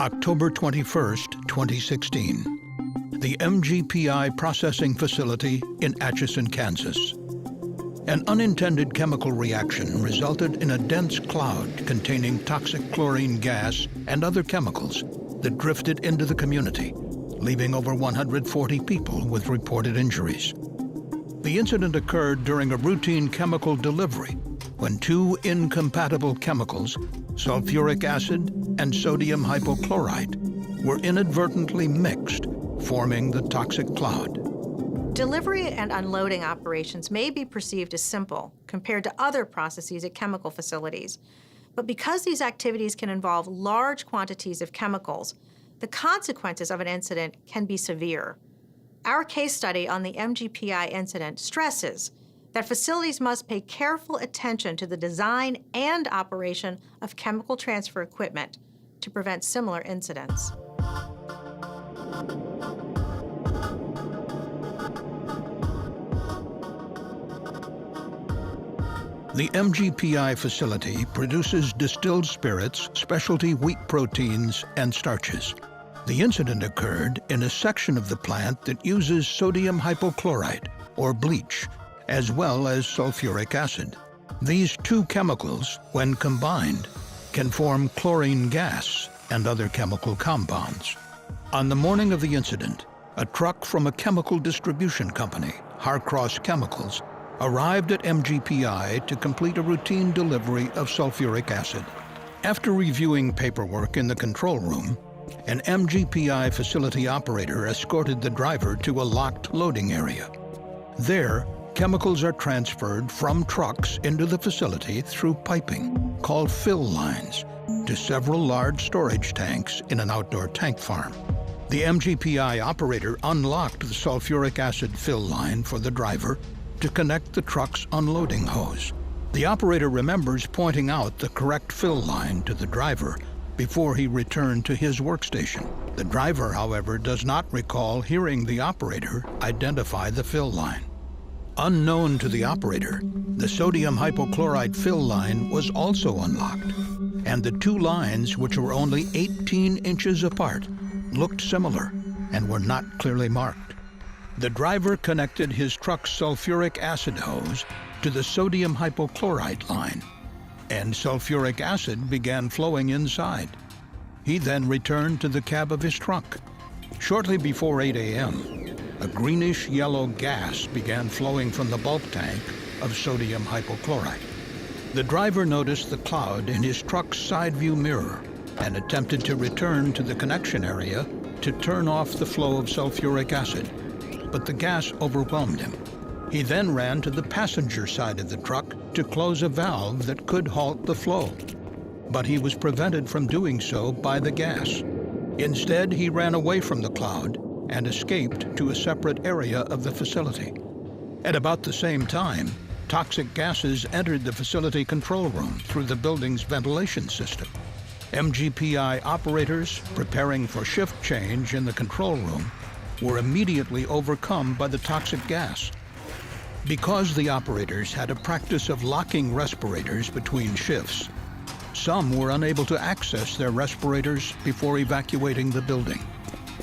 October 21st, 2016. The MGPI Processing Facility in Atchison, Kansas. An unintended chemical reaction resulted in a dense cloud containing toxic chlorine gas and other chemicals that drifted into the community, leaving over 140 people with reported injuries. The incident occurred during a routine chemical delivery when two incompatible chemicals, sulfuric acid and sodium hypochlorite, were inadvertently mixed, forming the toxic cloud. Delivery and unloading operations may be perceived as simple compared to other processes at chemical facilities. But because these activities can involve large quantities of chemicals, the consequences of an incident can be severe. Our case study on the MGPI incident stresses that facilities must pay careful attention to the design and operation of chemical transfer equipment to prevent similar incidents. The MGPI facility produces distilled spirits, specialty wheat proteins, and starches. The incident occurred in a section of the plant that uses sodium hypochlorite, or bleach, as well as sulfuric acid. These two chemicals, when combined, can form chlorine gas and other chemical compounds. On the morning of the incident, a truck from a chemical distribution company, Harcros Chemicals, arrived at MGPI to complete a routine delivery of sulfuric acid. After reviewing paperwork in the control room, an MGPI facility operator escorted the driver to a locked loading area. There, chemicals are transferred from trucks into the facility through piping, called fill lines, to several large storage tanks in an outdoor tank farm. The MGPI operator unlocked the sulfuric acid fill line for the driver to connect the truck's unloading hose. The operator remembers pointing out the correct fill line to the driver before he returned to his workstation. The driver, however, does not recall hearing the operator identify the fill line. Unknown to the operator, the sodium hypochlorite fill line was also unlocked, and the two lines, which were only 18 inches apart, looked similar and were not clearly marked. The driver connected his truck's sulfuric acid hose to the sodium hypochlorite line, and sulfuric acid began flowing inside. He then returned to the cab of his truck. Shortly before 8 a.m., a greenish-yellow gas began flowing from the bulk tank of sodium hypochlorite. The driver noticed the cloud in his truck's side view mirror and attempted to return to the connection area to turn off the flow of sulfuric acid, but the gas overwhelmed him. He then ran to the passenger side of the truck to close a valve that could halt the flow, but he was prevented from doing so by the gas. Instead, he ran away from the cloud and escaped to a separate area of the facility. At about the same time, toxic gases entered the facility control room through the building's ventilation system. MGPI operators preparing for shift change in the control room were immediately overcome by the toxic gas. Because the operators had a practice of locking respirators between shifts, some were unable to access their respirators before evacuating the building.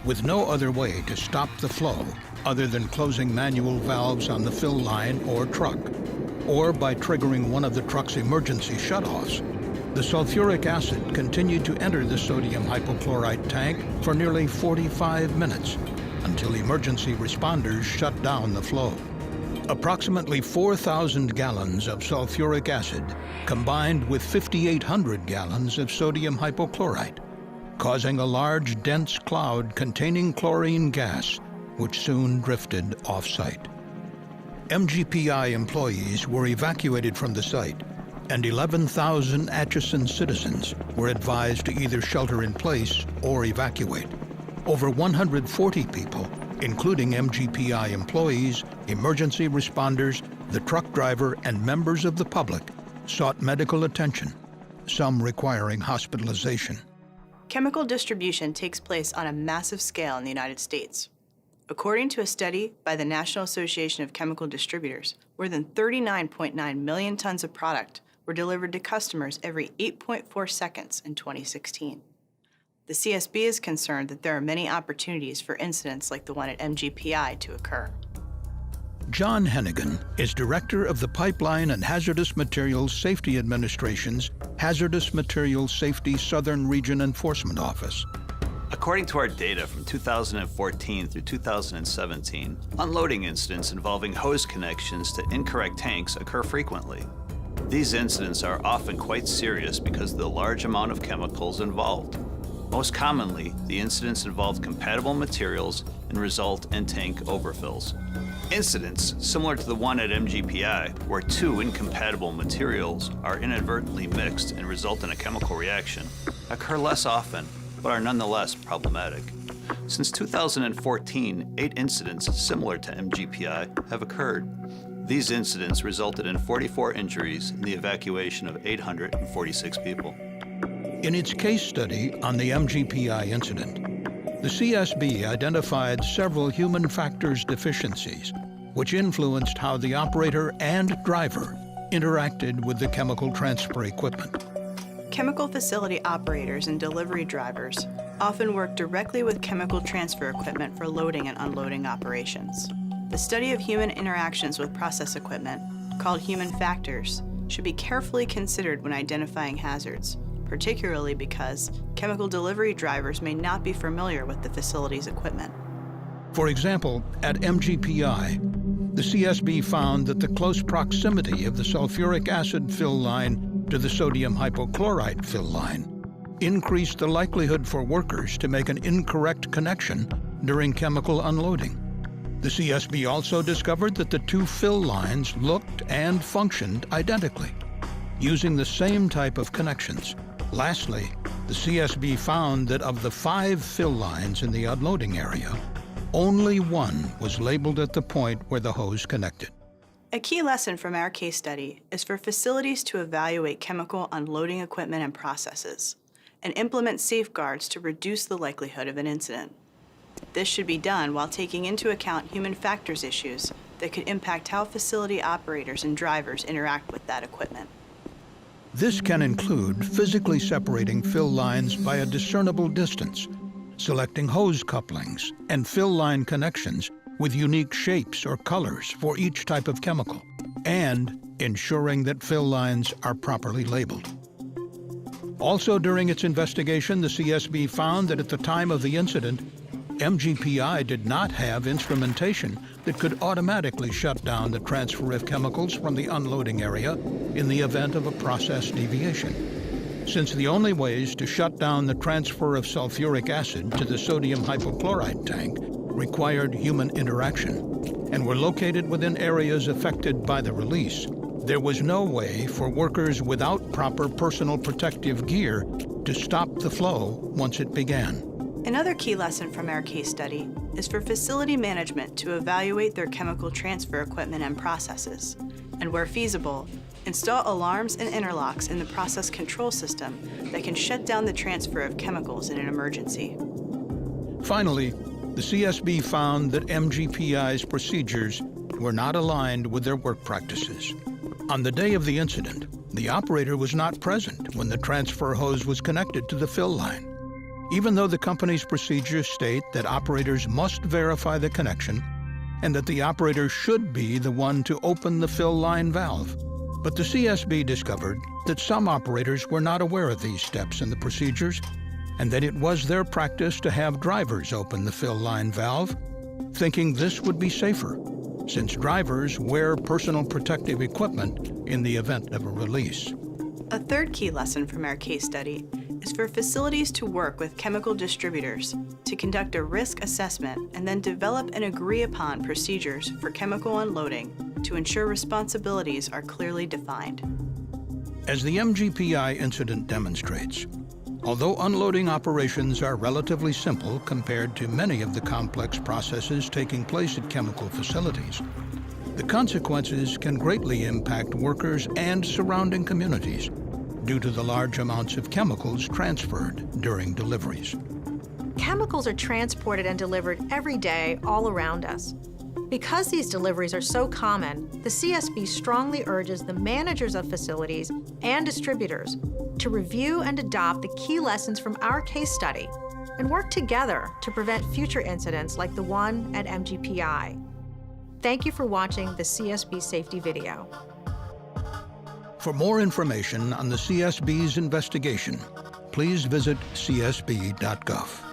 With no other way to stop the flow other than closing manual valves on the fill line or truck, or by triggering one of the truck's emergency shutoffs, the sulfuric acid continued to enter the sodium hypochlorite tank for nearly 45 minutes until emergency responders shut down the flow. Approximately 4,000 gallons of sulfuric acid combined with 5,800 gallons of sodium hypochlorite, causing a large, dense cloud containing chlorine gas, which soon drifted off-site. MGPI employees were evacuated from the site, and 11,000 Atchison citizens were advised to either shelter in place or evacuate. Over 140 people, including MGPI employees, emergency responders, the truck driver, and members of the public, sought medical attention, some requiring hospitalization. Chemical distribution takes place on a massive scale in the United States. According to a study by the National Association of Chemical Distributors, more than 39.9 million tons of product were delivered to customers every 8.4 seconds in 2016. The CSB is concerned that there are many opportunities for incidents like the one at MGPI to occur. John Hennigan is director of the Pipeline and Hazardous Materials Safety Administration's Hazardous Materials Safety Southern Region Enforcement Office. According to our data from 2014 through 2017, unloading incidents involving hose connections to incorrect tanks occur frequently. These incidents are often quite serious because of the large amount of chemicals involved. Most commonly, the incidents involve compatible materials and result in tank overfills. Incidents similar to the one at MGPI, where two incompatible materials are inadvertently mixed and result in a chemical reaction, occur less often, but are nonetheless problematic. Since 2014, 8 incidents similar to MGPI have occurred. These incidents resulted in 44 injuries and the evacuation of 846 people. In its case study on the MGPI incident, the CSB identified several human factors deficiencies, which influenced how the operator and driver interacted with the chemical transfer equipment. Chemical facility operators and delivery drivers often work directly with chemical transfer equipment for loading and unloading operations. The study of human interactions with process equipment, called human factors, should be carefully considered when identifying hazards, particularly because chemical delivery drivers may not be familiar with the facility's equipment. For example, at MGPI, the CSB found that the close proximity of the sulfuric acid fill line to the sodium hypochlorite fill line increased the likelihood for workers to make an incorrect connection during chemical unloading. The CSB also discovered that the two fill lines looked and functioned identically, using the same type of connections. Lastly, the CSB found that of the 5 fill lines in the unloading area, only one was labeled at the point where the hose connected. A key lesson from our case study is for facilities to evaluate chemical unloading equipment and processes, and implement safeguards to reduce the likelihood of an incident. This should be done while taking into account human factors issues that could impact how facility operators and drivers interact with that equipment. This can include physically separating fill lines by a discernible distance, selecting hose couplings and fill line connections with unique shapes or colors for each type of chemical, and ensuring that fill lines are properly labeled. Also during its investigation, the CSB found that at the time of the incident, MGPI did not have instrumentation that could automatically shut down the transfer of chemicals from the unloading area in the event of a process deviation. Since the only ways to shut down the transfer of sulfuric acid to the sodium hypochlorite tank required human interaction and were located within areas affected by the release, there was no way for workers without proper personal protective gear to stop the flow once it began. Another key lesson from our case study is for facility management to evaluate their chemical transfer equipment and processes, and where feasible, install alarms and interlocks in the process control system that can shut down the transfer of chemicals in an emergency. Finally, the CSB found that MGPI's procedures were not aligned with their work practices. On the day of the incident, the operator was not present when the transfer hose was connected to the fill line. Even though the company's procedures state that operators must verify the connection and that the operator should be the one to open the fill line valve. But the CSB discovered that some operators were not aware of these steps in the procedures and that it was their practice to have drivers open the fill line valve, thinking this would be safer, since drivers wear personal protective equipment in the event of a release. A third key lesson from our case study is for facilities to work with chemical distributors to conduct a risk assessment and then develop and agree upon procedures for chemical unloading to ensure responsibilities are clearly defined. As the MGPI incident demonstrates, although unloading operations are relatively simple compared to many of the complex processes taking place at chemical facilities, the consequences can greatly impact workers and surrounding communities due to the large amounts of chemicals transferred during deliveries. Chemicals are transported and delivered every day all around us. Because these deliveries are so common, the CSB strongly urges the managers of facilities and distributors to review and adopt the key lessons from our case study and work together to prevent future incidents like the one at MGPI. Thank you for watching the CSB safety video. For more information on the CSB's investigation, please visit csb.gov.